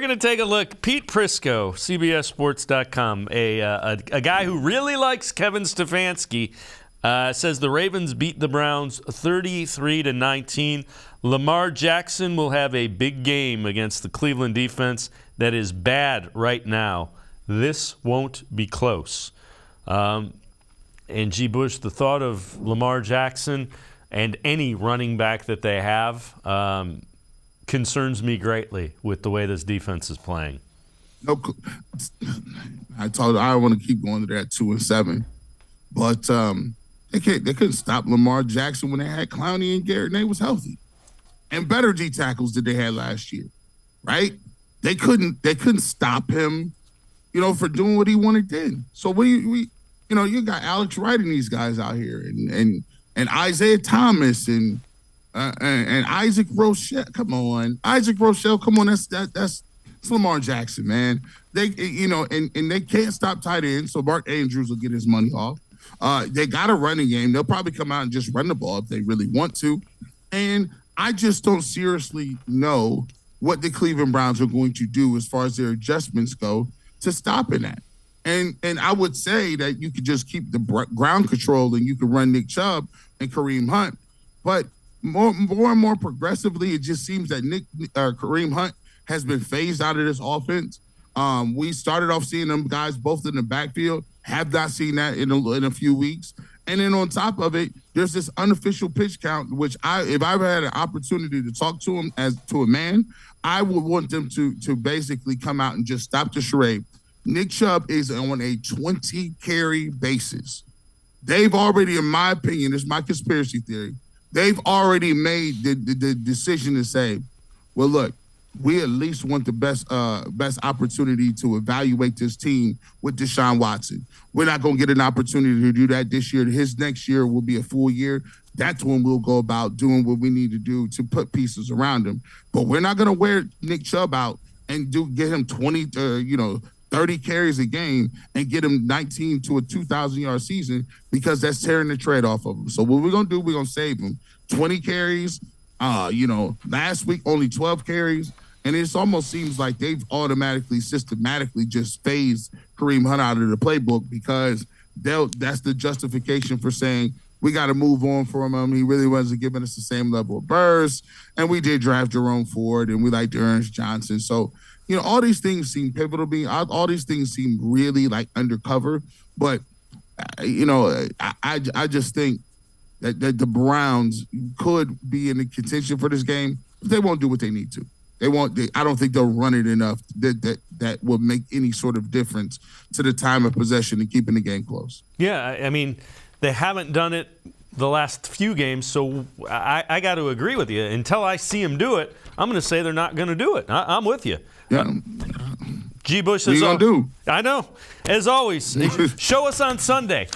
We're going to take a look. Pete Prisco, CBSSports.com, a guy who really likes Kevin Stefanski, says the Ravens beat the Browns 33-19. Lamar Jackson will have a big game against the Cleveland defense that is bad right now. This won't be close. And G. Bush, the thought of Lamar Jackson and any running back that they have concerns me greatly with the way this defense is playing. No, I told you I want to keep going to that 2-7, but they couldn't stop Lamar Jackson when they had Clowney and Garrett and they was healthy, and better D tackles than they had last year, right? They couldn't stop him, for doing what he wanted then. So you got Alex Wright and these guys out here, and Isaiah Thomas and Isaac Rochelle. Come on, Isaac Rochelle. Come on, that's Lamar Jackson, man. They and they can't stop tight ends, so Mark Andrews will get his money off. They got a running game. They'll probably come out and just run the ball if they really want to. And I just don't seriously know what the Cleveland Browns are going to do as far as their adjustments go to stopping that. And I would say that you could just keep the ground control and you could run Nick Chubb and Kareem Hunt, but more and more progressively, it just seems that Kareem Hunt has been phased out of this offense. We started off seeing them guys both in the backfield. Have not seen that in a few weeks. And then on top of it, there's this unofficial pitch count, which if I ever had an opportunity to talk to him as to a man, I would want them to basically come out and just stop the charade. Nick Chubb is on a 20-carry basis. They've already, in my opinion, this is my conspiracy theory, they've already made the decision to say, well, look, we at least want the best opportunity to evaluate this team with Deshaun Watson. We're not going to get an opportunity to do that this year. His next year will be a full year. That's when we'll go about doing what we need to do to put pieces around him. But we're not going to wear Nick Chubb out and get him 30 carries a game and get him 19 to a 2,000-yard season, because that's tearing the tread off of him. So what we're going to do, we're going to save him 20 carries. Last week only 12 carries. And it almost seems like they've systematically just phased Kareem Hunt out of the playbook, because that's the justification for saying we got to move on from him. He really wasn't giving us the same level of burst. And we did draft Jerome Ford, and we like Ernest Johnson. So, all these things seem pivotal to me. All these things seem really like undercover. But, I just think that the Browns could be in the contention for this game, but they won't do what they need to. I don't think they'll run it enough that will make any sort of difference to the time of possession and keeping the game close. Yeah, I mean, they haven't done it the last few games, so I got to agree with you. Until I see them do it, I'm going to say they're not going to do it. I'm with you. Yeah. G. Bush, what are you going to do? I know. As always, show us on Sunday.